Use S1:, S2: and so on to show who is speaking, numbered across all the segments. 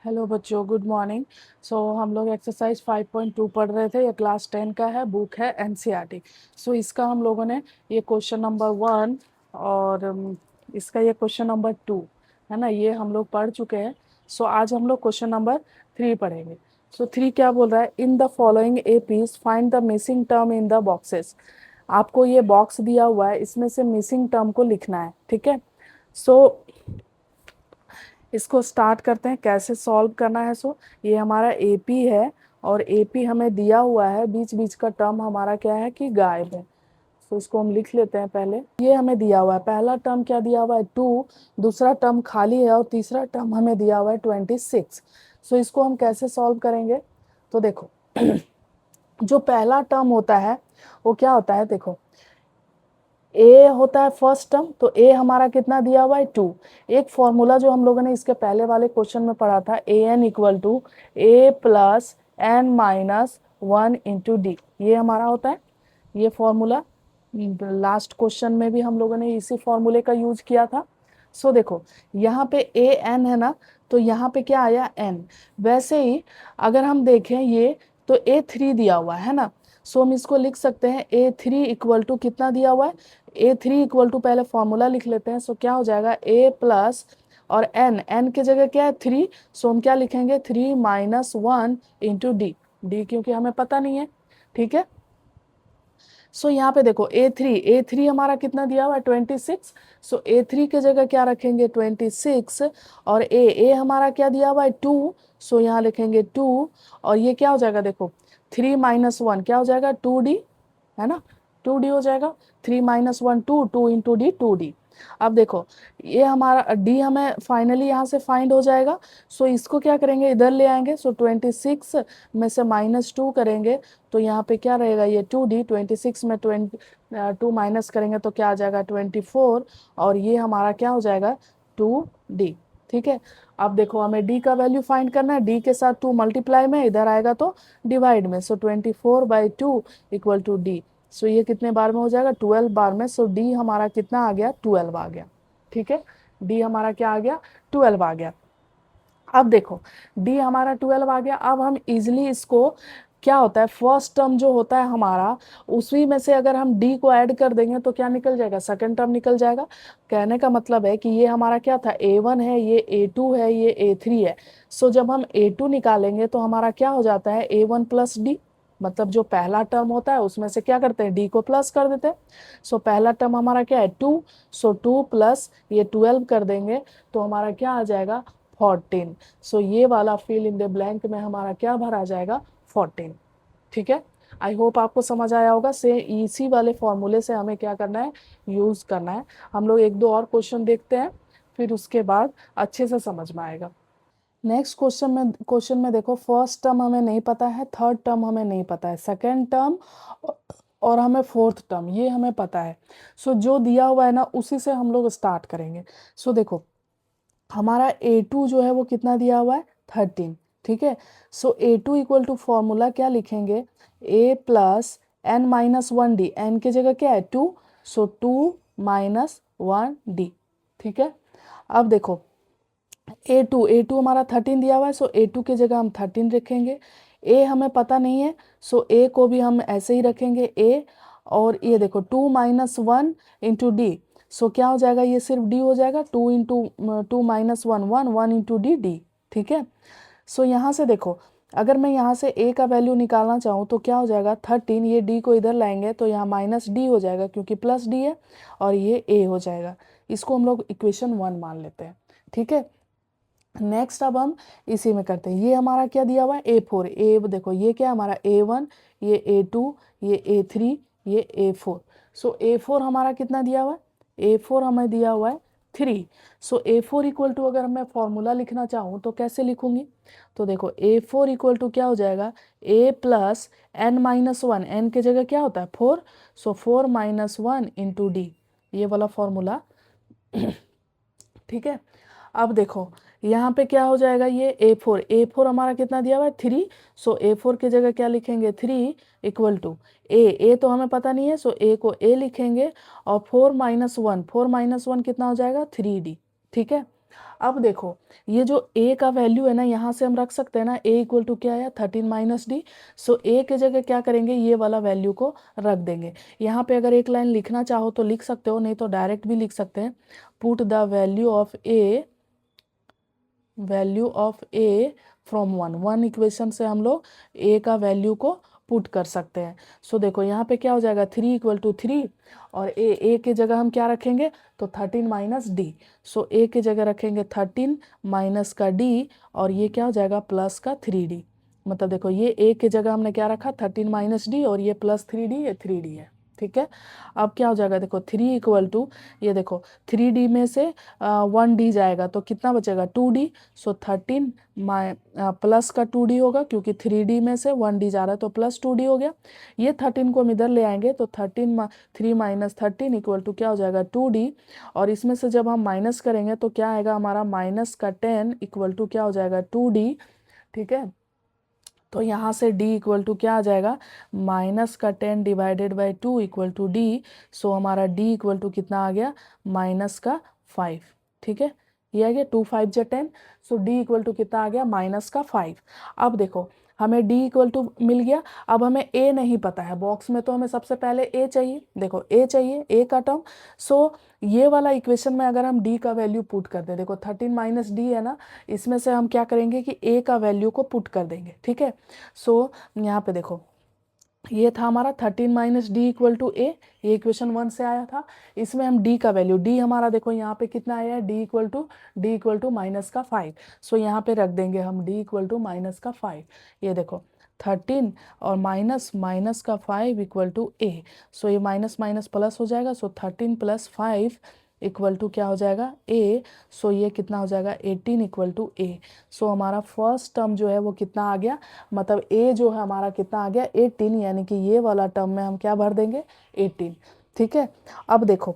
S1: Hello बच्चों, good morning. हम लोग एक्सरसाइज 5.2 पढ़ रहे थे। ये क्लास 10 का है, बुक है एनसीईआरटी। इसका हम लोगों ने ये क्वेश्चन नंबर 1 और इसका ये क्वेश्चन नंबर 2 है ना, ये हम लोग पढ़ चुके हैं। आज हम लोग क्वेश्चन नंबर 3 पढ़ेंगे। 3 क्या बोल रहा है? In the following APs find the missing term in the boxes. आपको ये बॉक्स दिया हुआ है, इसमें से मिसिंग टर्म को लिखना है। ठीक है, सो इसको स्टार्ट करते हैं, कैसे सॉल्व करना है। ये हमारा एपी है और एपी हमें दिया हुआ है, बीच बीच का टर्म हमारा क्या है कि गायब है। इसको हम लिख लेते हैं। पहले ये हमें दिया हुआ है, पहला टर्म क्या दिया हुआ है 2, दूसरा टर्म खाली है और तीसरा टर्म हमें दिया हुआ है 26। इसको हम कैसे सॉल्व करेंगे? तो देखो जो पहला टर्म होता है वो क्या होता है, देखो ए होता है फर्स्ट टर्म। तो ए हमारा कितना दिया हुआ है 2। एक फॉर्मूला जो हम लोगों ने इसके पहले वाले क्वेश्चन में पढ़ा था, A N equal to A plus N minus 1 into D, ये हमारा होता है ये फॉर्मूला। लास्ट क्वेश्चन में भी हम लोगों ने इसी फॉर्मूले का यूज किया था। देखो यहाँ पे ए एन है ना, तो यहाँ पे क्या आया एन। वैसे ही अगर हम देखें ये, तो ए 3 दिया हुआ है ना, हम इसको लिख सकते हैं ए 3 इक्वल टू कितना दिया हुआ है, ए 3 इक्वल टू पहले फॉर्मूला लिख लेते हैं। क्या हो जाएगा ए प्लस और एन, एन की जगह क्या है 3, हम क्या लिखेंगे 3 माइनस 1 इंटू डी, डी क्योंकि हमें पता नहीं है। ठीक है, यहाँ पे देखो ए थ्री हमारा कितना दिया हुआ है 26। ए3 की जगह क्या रखेंगे 26 और ए हमारा क्या दिया हुआ है 2, यहाँ लिखेंगे 2 और ये क्या हो जाएगा, देखो 3 माइनस 1 क्या हो जाएगा 2D, है ना, 2D हो जाएगा। 3 माइनस 1 2, 2 इंटू डी 2D। अब देखो ये हमारा डी हमें फाइनली यहाँ से फाइंड हो जाएगा। इसको क्या करेंगे, इधर ले आएंगे। 26 में से -2 करेंगे तो यहाँ पे क्या रहेगा, ये 2D। 26 में 2 माइनस करेंगे तो क्या आ जाएगा 24 और ये हमारा क्या हो जाएगा 2D। ठीक है, अब देखो हमें डी का वैल्यू फाइंड करना है, डी के साथ 2 मल्टीप्लाई में, इधर आएगा तो डिवाइड में। 24/2 इक्वल टू डी। ये कितने बार में हो जाएगा 12 बार में। डी हमारा कितना आ गया 12 आ गया। ठीक है, डी हमारा क्या आ गया 12 आ गया। अब देखो डी हमारा 12 आ गया। अब हम इजिली इसको, क्या होता है फर्स्ट टर्म जो होता है हमारा, उसी में से अगर हम डी को ऐड कर देंगे तो क्या निकल जाएगा, सेकंड टर्म निकल जाएगा। कहने का मतलब है कि ये हमारा क्या था a1 है, ये a2 है, ये a3 है। जब हम a2 निकालेंगे तो हमारा क्या हो जाता है a1 प्लस डी, मतलब जो पहला टर्म होता है उसमें से क्या करते हैं डी को प्लस कर देते हैं। पहला टर्म हमारा क्या है 2, 2 प्लस ये 12 कर देंगे तो हमारा क्या आ जाएगा 14। ये वाला फिल इन द ब्लैंक में हमारा क्या भरा जाएगा 14। ठीक है, आई होप आपको समझ आया होगा। से इसी वाले फॉर्मूले से हमें क्या करना है, यूज करना है। हम लोग एक दो और क्वेश्चन देखते हैं, फिर उसके बाद अच्छे से समझ में आएगा। नेक्स्ट क्वेश्चन में देखो, फर्स्ट टर्म हमें नहीं पता है, थर्ड टर्म हमें नहीं पता है, सेकेंड टर्म और हमें फोर्थ टर्म ये हमें पता है। जो दिया हुआ है ना उसी से हम लोग स्टार्ट करेंगे। देखो हमारा a2 जो है वो कितना दिया हुआ है 13। ठीक है, a2 इक्वल टू फॉर्मूला क्या लिखेंगे, a plus N minus 1D, n की जगह क्या है 2, 2 माइनस 1D। ठीक है, अब देखो a2 हमारा 13 दिया हुआ है, a2 की जगह हम 13 रखेंगे। a हमें पता नहीं है, a को भी हम ऐसे ही रखेंगे a। और ये देखो 2 माइनस 1 इंटू डी, क्या हो जाएगा, ये सिर्फ डी हो जाएगा। 2 इंटू 2 माइनस 1 1, 1 इंटू डी। ठीक है, यहाँ से देखो अगर मैं यहाँ से a का वैल्यू निकालना चाहूँ तो क्या हो जाएगा 13, ये d को इधर लाएंगे तो यहाँ माइनस डी हो जाएगा क्योंकि प्लस डी है और ये a हो जाएगा। इसको हम लोग इक्वेशन 1 मान लेते हैं। ठीक है, नेक्स्ट अब हम इसी में करते हैं। ये हमारा क्या दिया हुआ है a4, ए देखो ये क्या है हमारा a1, ये a2, ये a3, ये a4। a4 हमारा कितना दिया हुआ है, a4 हमें दिया हुआ है 3। a4 इक्वल टू अगर मैं फॉर्मूला लिखना चाहूँ तो कैसे लिखूंगी, तो देखो a4 इक्वल टू क्या हो जाएगा a plus N minus 1, n की जगह क्या होता है 4, 4 माइनस 1 इंटू डी, ये वाला फॉर्मूला। ठीक है, अब देखो यहाँ पे क्या हो जाएगा, ये a4 हमारा कितना दिया हुआ है 3। a4 की जगह क्या लिखेंगे 3 इक्वल टू a तो हमें पता नहीं है, a को a लिखेंगे और 4 माइनस 1 कितना हो जाएगा 3D। ठीक है, अब देखो ये जो a का वैल्यू है ना, यहाँ से हम रख सकते हैं ना, a इक्वल टू क्या है 13 माइनस डी। सो a के जगह क्या करेंगे, ये वाला वैल्यू को रख देंगे। यहाँ पे अगर एक लाइन लिखना चाहो तो लिख सकते हो, नहीं तो डायरेक्ट भी लिख सकते हैं, put the value of a from 1 equation से हम लोग a का वैल्यू को पुट कर सकते हैं। सो देखो यहाँ पे क्या हो जाएगा 3 इक्वल टू 3, और a के जगह हम क्या रखेंगे, तो 13 माइनस डी। सो a के जगह रखेंगे 13 माइनस का d, और ये क्या हो जाएगा प्लस का 3d। मतलब देखो ये a के जगह हमने क्या रखा 13 माइनस डी, और ये प्लस 3d, ये 3d है। ठीक है, अब क्या हो जाएगा देखो 3 इक्वल टू, ये देखो 3d में से 1d जाएगा तो कितना बचेगा 2d। सो 13 प्लस का 2d होगा, क्योंकि 3d में से 1d जा रहा है तो प्लस 2d हो गया। ये 13 को हम इधर ले आएंगे तो 3 माइनस 13 इक्वल टू क्या हो जाएगा 2d, और इसमें से जब हम माइनस करेंगे तो क्या आएगा हमारा माइनस का 10 इक्वल टू क्या हो जाएगा 2d। ठीक है, तो यहाँ से d इक्वल टू क्या आ जाएगा, माइनस का 10 divided by 2 equal to d। So हमारा d इक्वल टू कितना आ गया, माइनस का 5। ठीक है, ये आ गया 2 5 जा 10। सो d इक्वल टू कितना आ गया, माइनस का 5। अब देखो हमें d इक्वल टू मिल गया, अब हमें a नहीं पता है, बॉक्स में तो हमें सबसे पहले a चाहिए। देखो a चाहिए, a का टर्म। सो ये वाला इक्वेशन में अगर हम d का वैल्यू पुट कर दे, देखो 13 माइनस डी है ना, इसमें से हम क्या करेंगे कि a का वैल्यू को पुट कर देंगे। ठीक है, सो यहाँ पे देखो ये था हमारा 13 माइनस डी इक्वल टू ए, ये इक्वेशन 1 से आया था। इसमें हम d का वैल्यू, d हमारा देखो यहाँ पे कितना आया है, d इक्वल टू माइनस का 5। सो यहाँ पे रख देंगे हम d इक्वल टू माइनस का 5। ये देखो 13 और माइनस माइनस का 5 इक्वल टू a। सो ये माइनस माइनस प्लस हो जाएगा, सो 13 प्लस 5 इक्वल टू क्या हो जाएगा a। सो ये कितना हो जाएगा 18 इक्वल टू a। सो हमारा फर्स्ट टर्म जो है वो कितना आ गया, मतलब a जो है हमारा कितना आ गया 18, यानी कि ये वाला टर्म में हम क्या भर देंगे 18। ठीक है, अब देखो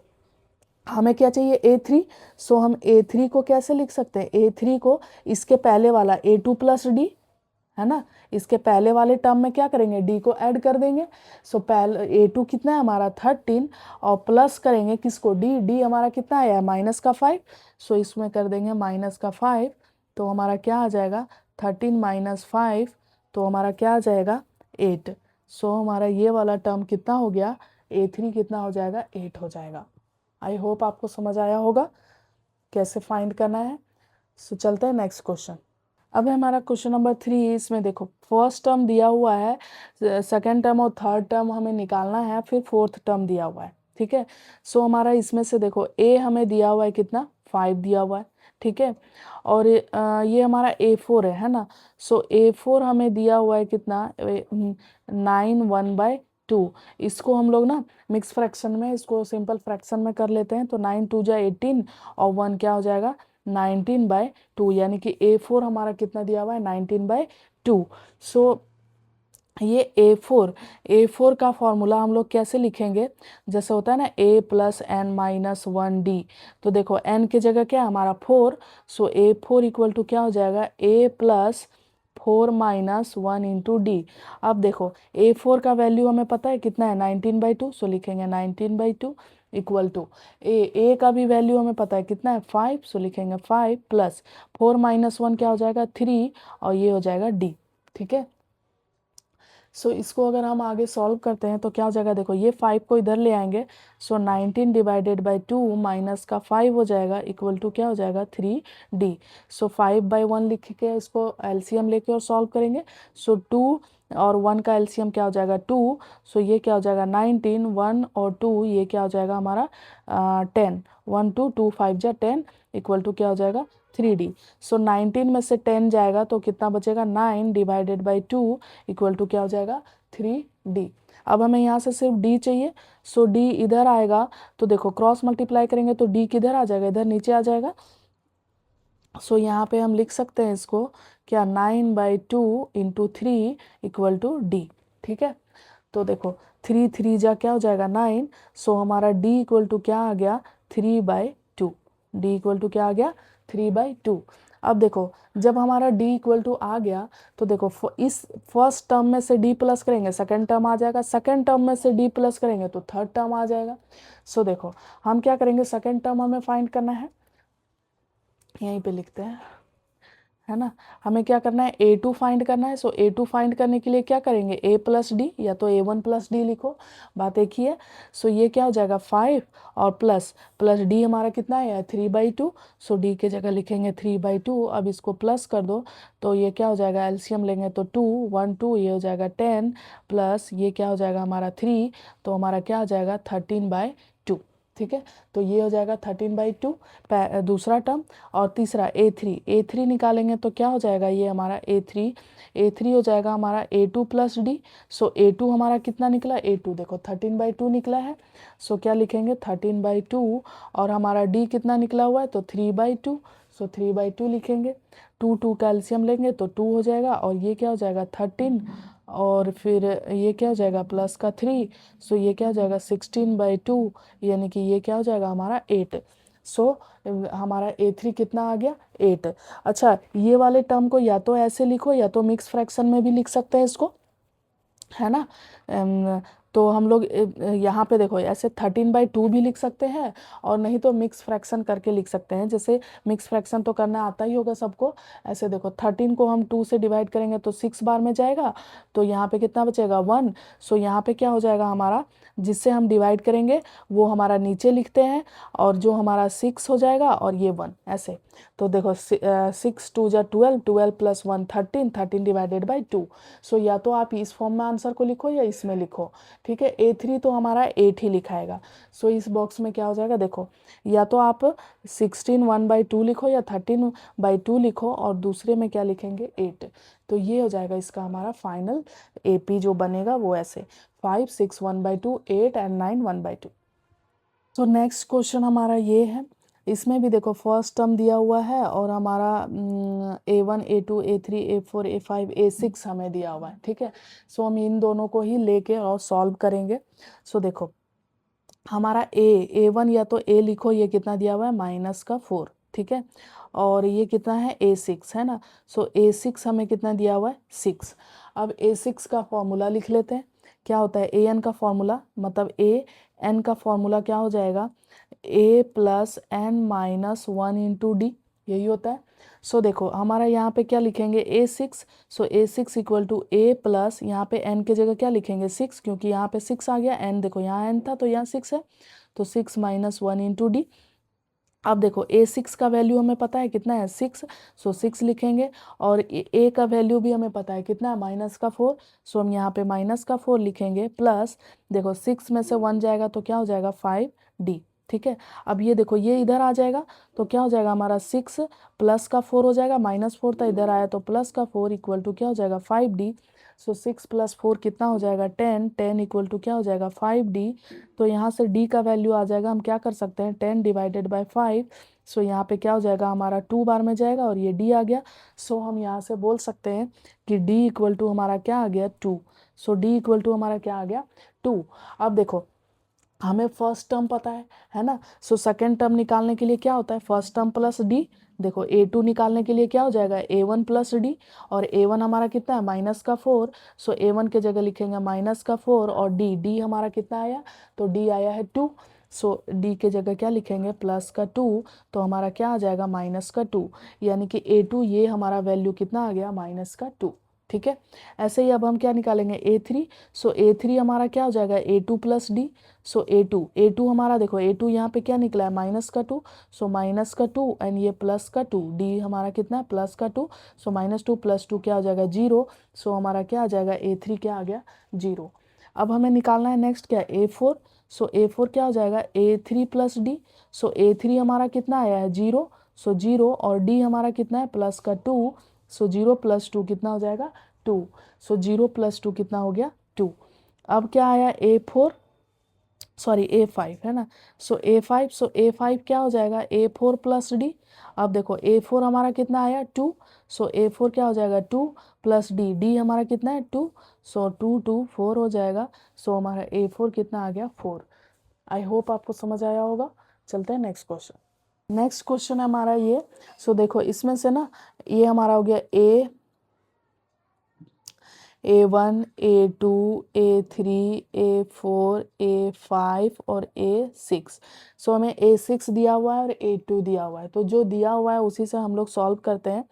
S1: हमें क्या चाहिए a3। सो हम a3 को कैसे लिख सकते हैं, a3 को इसके पहले वाला a2 प्लस डी है ना, इसके पहले वाले टर्म में क्या करेंगे d को ऐड कर देंगे। सो पहले a2 कितना है हमारा 13, और प्लस करेंगे किसको d हमारा कितना आया है माइनस का 5। सो इसमें कर देंगे माइनस का 5, तो हमारा क्या आ जाएगा 13 माइनस 5, तो हमारा क्या आ जाएगा 8। सो हमारा ये वाला टर्म कितना हो गया, a3 कितना हो जाएगा 8 हो जाएगा। आई होप आपको समझ आया होगा कैसे फाइंड करना है। सो चलते हैं नेक्स्ट क्वेश्चन। अब है हमारा क्वेश्चन नंबर 3। इसमें देखो फर्स्ट टर्म दिया हुआ है, सेकेंड टर्म और थर्ड टर्म हमें निकालना है, फिर फोर्थ टर्म दिया हुआ है। ठीक है, सो हमारा इसमें से देखो a हमें दिया हुआ है कितना 5 दिया हुआ है। ठीक है, और ये हमारा a4 है ना। सो a4 हमें दिया हुआ है कितना 9 1/2। इसको हम लोग ना मिक्स फ्रैक्शन में, इसको सिंपल फ्रैक्शन में कर लेते हैं, तो 9 2 जा 18, और 1 क्या हो जाएगा 19/2, यानी कि a4 हमारा कितना दिया हुआ है 19/2। सो ये a4 का फॉर्मूला हम लोग कैसे लिखेंगे, जैसे होता है ना a plus N minus 1d। तो देखो n की जगह क्या है हमारा 4। सो a4 इक्वल टू क्या हो जाएगा a plus 4 minus 1 into D. अब देखो a4 का वैल्यू हमें पता है कितना है 19/2, सो लिखेंगे 19/2 इक्वल टू a का भी वैल्यू हमें पता है कितना है 5, सो लिखेंगे 5 प्लस 4 माइनस 1 क्या हो जाएगा 3, और ये हो जाएगा d। ठीक है, सो इसको अगर हम आगे सॉल्व करते हैं तो क्या हो जाएगा, देखो ये 5 को इधर ले आएंगे। सो 19 डिवाइडेड बाई 2 माइनस का 5 हो जाएगा इक्वल टू क्या हो जाएगा 3d। सो 5/1 लिख के इसको एलसीएम लेके और सॉल्व करेंगे। सो 2 और 1 का एलसीएम क्या हो जाएगा 2। सो ये क्या हो जाएगा 19, 1 और 2 ये क्या हो जाएगा हमारा 10, 1 2 2 5 जा 10 इक्वल टू क्या हो जाएगा 3d। सो 19 में से 10 जाएगा तो कितना बचेगा 9 डिवाइडेड बाई 2 इक्वल टू क्या हो जाएगा 3d। अब हमें यहाँ से सिर्फ d चाहिए। सो d इधर आएगा, तो देखो क्रॉस मल्टीप्लाई करेंगे तो d किधर आ जाएगा, इधर नीचे आ जाएगा। सो यहाँ पे हम लिख सकते हैं इसको क्या 9/2 इंटू 3 इक्वल टू d। ठीक है, तो देखो 3 3 जा क्या हो जाएगा 9। सो हमारा d इक्वल टू क्या आ गया 3/2। d इक्वल टू क्या आ गया 3/2। अब देखो जब हमारा d इक्वल टू आ गया तो देखो इस फर्स्ट टर्म में से d प्लस करेंगे सेकंड टर्म आ जाएगा, सेकंड टर्म में से d प्लस करेंगे तो थर्ड टर्म आ जाएगा। सो देखो हम क्या करेंगे, सेकंड टर्म हमें फाइंड करना है। यहीं पे लिखते हैं, है ना। हमें क्या करना है, A2 फाइंड करना है। सो A2 फाइंड करने के लिए क्या करेंगे, A प्लस डी या तो A1 प्लस डी लिखो, बात एक ही है। सो ये क्या हो जाएगा 5 और प्लस प्लस डी हमारा कितना है 3/2। सो डी के जगह लिखेंगे 3/2। अब इसको प्लस कर दो तो ये क्या हो जाएगा, एलसीएम लेंगे तो 2 1 2 ये हो जाएगा 10 प्लस ये क्या हो जाएगा हमारा 3, तो हमारा क्या हो जाएगा 13/2। ठीक है, तो ये हो जाएगा 13/2 दूसरा टर्म। और तीसरा A3 निकालेंगे तो क्या हो जाएगा, ये हमारा A3 हो जाएगा हमारा A2 प्लस डी। सो A2 हमारा कितना निकला, A2 देखो 13/2 निकला है। सो क्या लिखेंगे 13/2 और हमारा D कितना निकला हुआ है तो 3/2। सो 3/2 लिखेंगे, 2 2 कैल्शियम लेंगे तो 2 हो जाएगा और ये क्या हो जाएगा 13 और फिर ये क्या हो जाएगा प्लस का 3। सो ये क्या हो जाएगा 16/2 यानी कि ये क्या हो जाएगा हमारा 8। सो हमारा A3 कितना आ गया 8। अच्छा, ये वाले टर्म को या तो ऐसे लिखो या तो मिक्स फ्रैक्शन में भी लिख सकते हैं इसको, है ना। तो हम लोग यहाँ पे देखो ऐसे 13/2 भी लिख सकते हैं और नहीं तो मिक्स फ्रैक्शन करके लिख सकते हैं। जैसे मिक्स फ्रैक्शन तो करना आता ही होगा सबको। ऐसे देखो 13 को हम 2 से डिवाइड करेंगे तो 6 बार में जाएगा, तो यहाँ पे कितना बचेगा 1। सो यहाँ पे क्या हो जाएगा हमारा, जिससे हम डिवाइड करेंगे वो हमारा नीचे लिखते हैं और जो हमारा 6 हो जाएगा और ये 1 ऐसे। तो देखो 6 2 जा 12, 12 प्लस 1 13, 13/2। सो या तो आप इस फॉर्म में आंसर को लिखो या इसमें लिखो। ठीक है, A3 तो हमारा 8 ही लिखाएगा। सो इस बॉक्स में क्या हो जाएगा देखो, या तो आप 16 1/2 लिखो या 13/2 लिखो और दूसरे में क्या लिखेंगे 8। तो ये हो जाएगा इसका हमारा फाइनल AP जो बनेगा वो ऐसे 5 6 1/2 8 एंड 9 1/2। तो नेक्स्ट क्वेश्चन हमारा ये है, इसमें भी देखो फर्स्ट टर्म दिया हुआ है और हमारा A1 A2 A3 A4 A5 A6 हमें दिया हुआ है। ठीक है, सो हम इन दोनों को ही लेके और सॉल्व करेंगे। सो देखो हमारा A1 या तो A लिखो, ये कितना दिया हुआ है -4। ठीक है, और ये कितना है A6 है ना। सो A6 हमें कितना दिया हुआ है 6। अब A6 का फॉर्मूला लिख लेते हैं। क्या होता है AN का फॉर्मूला, मतलब AN का फॉर्मूला क्या हो जाएगा A plus n-1 into D, यही होता है। सो देखो हमारा यहाँ पे क्या लिखेंगे A6। So A6 equal to A plus यहाँ पे n के जगह क्या लिखेंगे 6, क्योंकि यहाँ पे 6 आ गया, n देखो यहाँ n था तो यहाँ 6 है, तो 6 - 1 इंटू डी। अब देखो A6 का वैल्यू हमें पता है कितना है 6। सो 6 लिखेंगे और A का वैल्यू भी हमें पता है कितना है -4। सो हम यहाँ पे -4 लिखेंगे प्लस देखो 6 में से 1 जाएगा तो क्या हो जाएगा 5D। ठीक है, अब ये देखो ये इधर आ जाएगा तो क्या हो जाएगा हमारा 6 प्लस का 4 हो जाएगा, -4 था इधर आया तो प्लस का 4 इक्वल टू क्या हो जाएगा 5D। सो 6 + 4 कितना हो जाएगा 10, 10 इक्वल टू क्या हो जाएगा 5D। तो यहाँ से D का वैल्यू आ जाएगा, हम क्या कर सकते हैं 10 डिवाइडेड बाय 5। सो यहाँ पे क्या हो जाएगा हमारा 2 बार में जाएगा और ये D आ गया। सो हम यहाँ से बोल सकते हैं कि D इक्वल टू हमारा क्या आ गया 2। सो D इक्वल टू हमारा क्या आ गया 2। अब देखो हमें फर्स्ट टर्म पता है ना। सो सेकेंड टर्म निकालने के लिए क्या होता है फर्स्ट टर्म प्लस डी। देखो A2 निकालने के लिए क्या हो जाएगा A1 प्लस डी, और A1 हमारा कितना है -4। सो A1 के जगह लिखेंगे -4 और D हमारा कितना आया, तो D आया है 2। सो D के जगह क्या लिखेंगे +2, तो हमारा क्या आ जाएगा -2, यानी कि A2 ये हमारा वैल्यू कितना आ गया -2। ठीक है, ऐसे ही अब हम क्या निकालेंगे A3। सो A3 हमारा क्या हो जाएगा A2 प्लस डी। सो A2 हमारा देखो A2 यहाँ पे क्या निकला है -2। सो -2 एंड ये +2, D हमारा कितना है +2। सो -2 + 2 क्या हो जाएगा 0। सो हमारा क्या आ जाएगा A3 क्या आ गया 0। अब हमें निकालना है नेक्स्ट क्या A4। सो A4 क्या हो जाएगा A3 प्लस डी। सो A3 हमारा कितना आया है 0। सो 0 और D हमारा कितना है +2। सो 0 + 2 कितना हो जाएगा 2। सो 0 + 2 कितना हो गया 2। अब क्या आया A4 सॉरी A5 है ना। सो A5 क्या हो जाएगा A4 प्लस डी। अब देखो A4 हमारा कितना आया 2। सो A4 क्या हो जाएगा 2 प्लस D हमारा कितना है 2। सो 2 2 4 हो जाएगा। सो हमारा A4 कितना आ गया 4। आई होप आपको समझ आया होगा। चलते हैं नेक्स्ट क्वेश्चन। नेक्स्ट क्वेश्चन है हमारा ये। सो देखो इसमें से ना ये हमारा हो गया A1, A2, A3, A4, A5 और A6। सो हमें A6 दिया हुआ है और A2 दिया हुआ है, तो जो दिया हुआ है उसी से हम लोग सॉल्व करते हैं।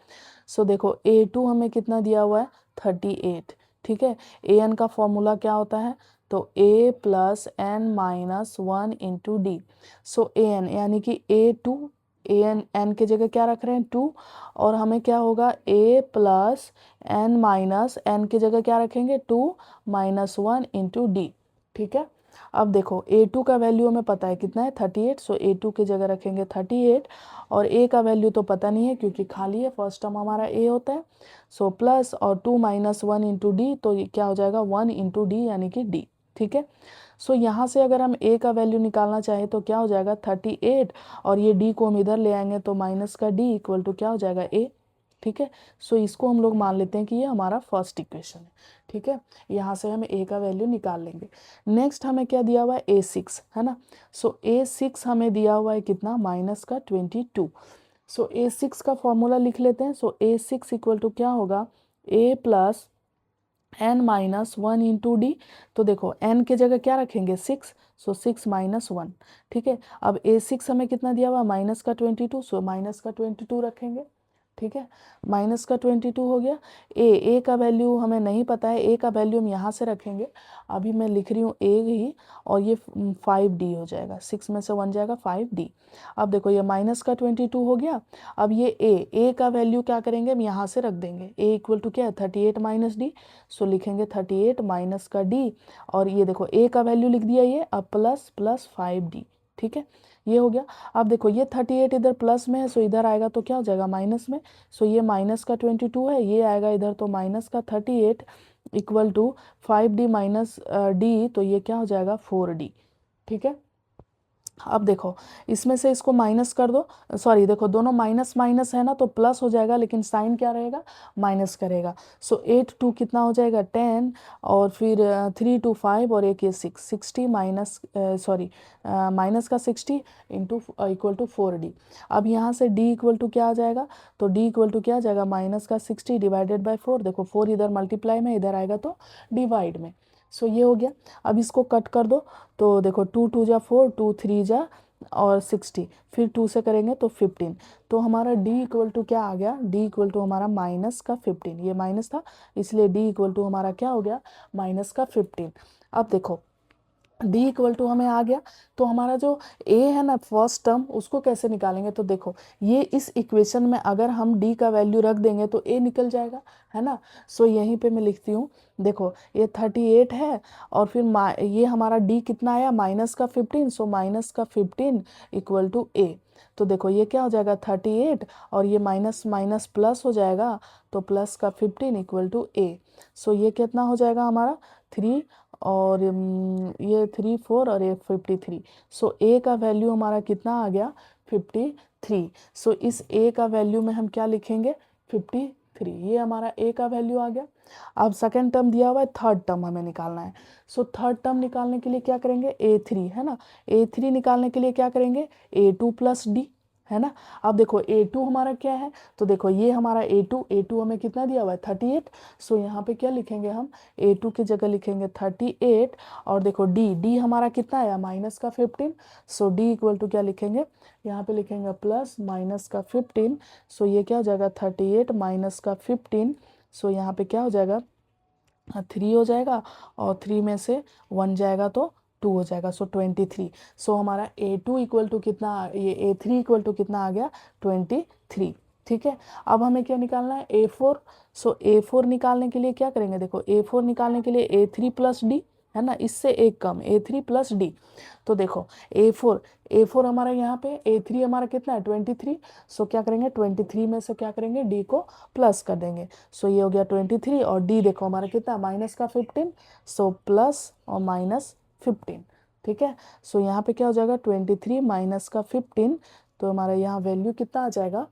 S1: सो देखो A2 हमें कितना दिया हुआ है 38, ठीक है। an का फॉर्मूला क्या होता है, तो a plus N minus 1 into D. So an यानी कि A2, एन की जगह क्या रख रहे हैं 2, और हमें क्या होगा a plus N minus n की जगह क्या रखेंगे 2 माइनस 1 इंटू डी, ठीक है। अब देखो A2 का वैल्यू हमें पता है कितना है 38, सो A2 की जगह रखेंगे 38, और A का वैल्यू तो पता नहीं है क्योंकि खाली है, फर्स्ट टर्म हमारा A होता है। सो प्लस और 2 माइनस 1 इंटू डी, तो ये क्या हो जाएगा 1 इंटू डी यानी कि D, ठीक है। सो यहाँ से अगर हम A का वैल्यू निकालना चाहें तो क्या हो जाएगा 38, और ये D को हम इधर ले आएंगे तो माइनस का D इक्वल टू क्या हो जाएगा A, ठीक है। सो इसको हम लोग मान लेते हैं कि ये हमारा फर्स्ट इक्वेशन है, ठीक है। यहाँ से हम A का वैल्यू निकाल लेंगे। नेक्स्ट हमें क्या दिया हुआ है A6, है ना। सो A6 हमें दिया हुआ है कितना माइनस का 22। सो A6 का फॉर्मूला लिख लेते हैं। सो A6 इक्वल टू क्या होगा A plus N minus 1 into d. तो देखो एन के जगह क्या रखेंगे 6, सो 6 माइनस 1, ठीक है। अब A6 हमें कितना दिया हुआ माइनस का 22, सो माइनस का 22 रखेंगे, ठीक है। माइनस का 22 हो गया। ए का वैल्यू हमें नहीं पता है, ए का वैल्यू हम यहाँ से रखेंगे। अभी मैं लिख रही हूँ ए ही, और ये 5D हो जाएगा, 6 में से 1 जाएगा 5D। अब देखो ये माइनस का 22 हो गया। अब ये ए का वैल्यू क्या करेंगे हम यहाँ से रख देंगे। ए इक्वल टू क्या है 38 माइनस डी, सो लिखेंगे 38 माइनस का डी, और ये देखो ए का वैल्यू लिख दिया ये, अब प्लस प्लस 5D, ठीक है। ये हो गया। अब देखो ये 38 इधर प्लस में है, सो इधर आएगा तो क्या हो जाएगा माइनस में। सो ये माइनस का 22 है, ये आएगा इधर तो माइनस का 38 equal to 5D minus D, तो ये क्या हो जाएगा 4D, ठीक है। अब देखो इसमें से इसको माइनस कर दो, सॉरी देखो दोनों माइनस माइनस है ना, तो प्लस हो जाएगा, लेकिन साइन क्या रहेगा माइनस करेगा। सो 8 2 कितना हो जाएगा 10, और फिर 3 2 5 और एक ये 6, 60 माइनस सॉरी माइनस का 60 इंटू इक्वल टू 4D। अब यहाँ से D इक्वल टू क्या आ जाएगा, तो D इक्वल टू क्या आ जाएगा माइनस का 60 डिवाइडेड बाई 4। देखो 4 इधर मल्टीप्लाई में, इधर आएगा तो डिवाइड में। सो ये हो गया। अब इसको कट कर दो, तो देखो 2 2 जा 4, 2 3 जा और 60, फिर 2 से करेंगे तो 15। तो हमारा D इक्वल टू क्या आ गया, D इक्वल टू हमारा माइनस का 15, ये माइनस था इसलिए D इक्वल टू हमारा क्या हो गया माइनस का 15। अब देखो D इक्वल टू हमें आ गया, तो हमारा जो A है ना फर्स्ट टर्म, उसको कैसे निकालेंगे, तो देखो ये इस इक्वेशन में अगर हम D का वैल्यू रख देंगे तो A निकल जाएगा, है ना। सो यहीं पे मैं लिखती हूँ, देखो ये 38 है, और फिर ये हमारा D कितना आया माइनस का 15, सो माइनस का 15 इक्वल टू A। तो देखो ये क्या हो जाएगा 38, और ये माइनस माइनस प्लस हो जाएगा, तो प्लस का 15 इक्वल टू A। सो ये कितना हो जाएगा हमारा 3, और ये 3 4 और ये 53। सो A का वैल्यू हमारा कितना आ गया 53। सो इस A का वैल्यू में हम क्या लिखेंगे 53, ये हमारा A का वैल्यू आ गया। अब सेकेंड टर्म दिया हुआ है, थर्ड टर्म हमें निकालना है। सो थर्ड टर्म निकालने के लिए क्या करेंगे A3, है ना। A3 निकालने के लिए क्या करेंगे A2 प्लस D, है ना। अब देखो A2 हमारा क्या है, तो देखो ये हमारा A2 हमें कितना दिया हुआ है 38। सो यहाँ पे क्या लिखेंगे हम A2 की जगह लिखेंगे 38, और देखो D हमारा कितना आया माइनस का 15। सो D इक्वल टू क्या लिखेंगे, यहाँ पे लिखेंगे प्लस माइनस का 15। सो ये क्या हो जाएगा 38 माइनस का 15। सो यहाँ पे क्या हो जाएगा 3 हो जाएगा, और 3 में से 1 जाएगा तो 2 हो जाएगा, सो 23। सो हमारा A2 इक्वल टू कितना, ये A3 इक्वल टू कितना आ गया 23, ठीक है। अब हमें क्या निकालना है A4। सो A4 निकालने के लिए क्या करेंगे, देखो A4 निकालने के लिए A3 प्लस D, है ना, इससे एक कम A3 प्लस D। तो देखो A4 हमारा यहाँ पे A3 हमारा कितना है 23। सो क्या करेंगे 23 में से क्या करेंगे D को प्लस कर देंगे। सो ये हो गया 23, और D देखो हमारा कितना माइनस का 15। सो प्लस और माइनस 15, ठीक है। सो यहाँ पे क्या हो जाएगा 23 माइनस का 15, तो हमारा यहाँ वैल्यू कितना आ जाएगा,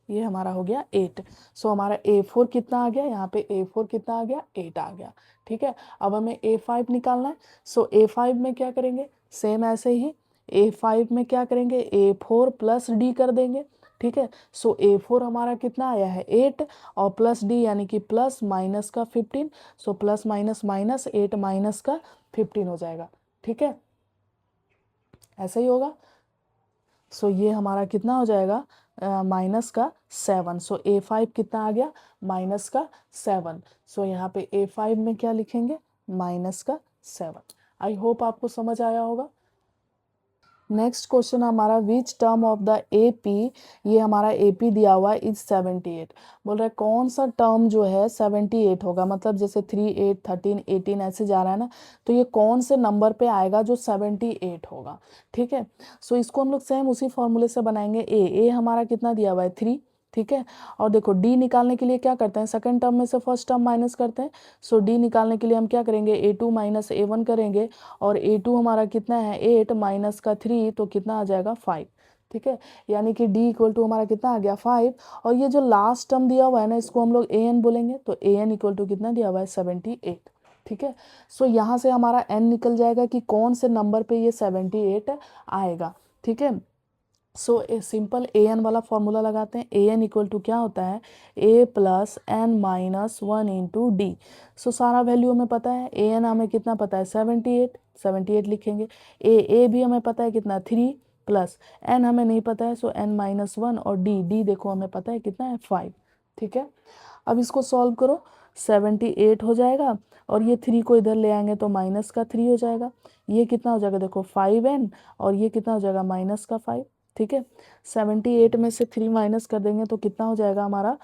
S1: ये हमारा हो गया 8। सो हमारा A4 कितना आ गया, यहाँ पे A4 कितना आ गया 8 आ गया, ठीक है। अब हमें A5 निकालना है। सो A5 में क्या करेंगे सेम ऐसे ही, A5 में क्या करेंगे A4 प्लस D कर देंगे, ठीक है। सो A4 हमारा कितना आया है 8 और प्लस D यानी कि प्लस माइनस का 15। So plus minus minus 8 minus का 15 हो जाएगा। ठीक है, ऐसा ही होगा। सो ये हमारा कितना हो जाएगा माइनस का 7। सो A5 कितना आ गया माइनस का 7। सो यहाँ पे A5 में क्या लिखेंगे माइनस का 7। आई होप आपको समझ आया होगा। नेक्स्ट क्वेश्चन हमारा which term of the AP, ये हमारा एपी दिया हुआ है इज 78। बोल रहा है कौन सा टर्म जो है 78 होगा, मतलब जैसे 3 8 13 18 ऐसे जा रहा है ना, तो ये कौन से नंबर पे आएगा जो 78 होगा। ठीक है, सो इसको हम लोग सेम उसी फॉर्मूले से बनाएंगे। ए हमारा कितना दिया हुआ है 3। ठीक है, और देखो डी निकालने के लिए क्या करते हैं, सेकंड टर्म में से फर्स्ट टर्म माइनस करते हैं। सो डी निकालने के लिए हम क्या करेंगे A2 माइनस A1 करेंगे, और A2 हमारा कितना है 8 माइनस का 3 तो कितना आ जाएगा 5। ठीक है, यानी कि D इक्वल टू हमारा कितना आ गया 5। और ये जो लास्ट टर्म दिया हुआ है ना इसको हम लोग AN बोलेंगे, तो AN इक्वल टू कितना दिया हुआ है 78। ठीक है, सो यहाँ से हमारा N निकल जाएगा कि कौन से नंबर पे ये 78 आएगा। ठीक है, सो ए सिंपल AN वाला फॉर्मूला लगाते हैं। AN इक्वल टू क्या होता है A plus N minus 1 into D. So सारा वैल्यू हमें पता है। AN हमें कितना पता है 78, 78 लिखेंगे। ए भी हमें पता है कितना 3 प्लस एन हमें नहीं पता है, सो n माइनस 1, और डी देखो हमें पता है कितना है 5। ठीक है, अब इसको सॉल्व करो, 78 हो जाएगा, और ये 3 को इधर ले आएंगे तो माइनस का 3 हो जाएगा। ये कितना हो जाएगा देखो 5n, और ये कितना हो जाएगा माइनस का 5। ठीक है, 78 में से 3 माइनस कर देंगे तो कितना हो जाएगा हमारा,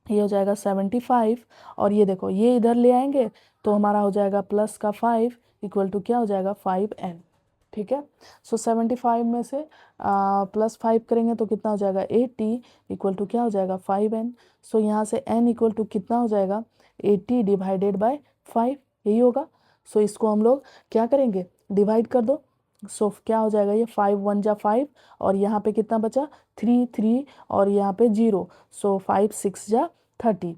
S1: ये हो जाएगा 75। और ये देखो ये इधर ले आएंगे तो हमारा हो जाएगा प्लस का 5 इक्वल टू क्या हो जाएगा 5n। ठीक है, सो 75 में से प्लस 5 करेंगे तो कितना हो जाएगा 80 इक्वल टू क्या हो जाएगा 5n। सो यहाँ से n इक्वल टू कितना हो जाएगा 80 डिवाइडेड बाय 5, यही होगा। सो इसको हम लोग क्या करेंगे डिवाइड कर दो। सो क्या हो जाएगा ये 5 1 जा 5, और यहाँ पे कितना बचा 3 3, और यहाँ पे 0। सो 5 6 जा 30।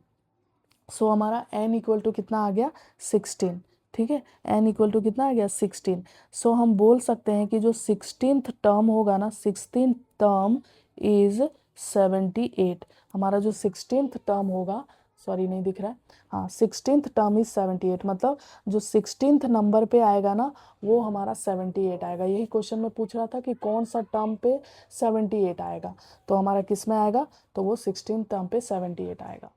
S1: सो हमारा n इक्वल टू कितना आ गया 16। ठीक है, n इक्वल टू कितना आ गया 16। सो हम बोल सकते हैं कि जो 16th टर्म होगा ना, 16th टर्म इज 78। हमारा जो 16th टर्म होगा, सॉरी नहीं दिख रहा है, हाँ 16th टर्म इज 78, मतलब जो 16th नंबर पे आएगा ना वो हमारा 78 आएगा। यही क्वेश्चन में पूछ रहा था कि कौन सा टर्म पे 78 आएगा, तो हमारा किस में आएगा, तो वो 16th टर्म पे 78 आएगा।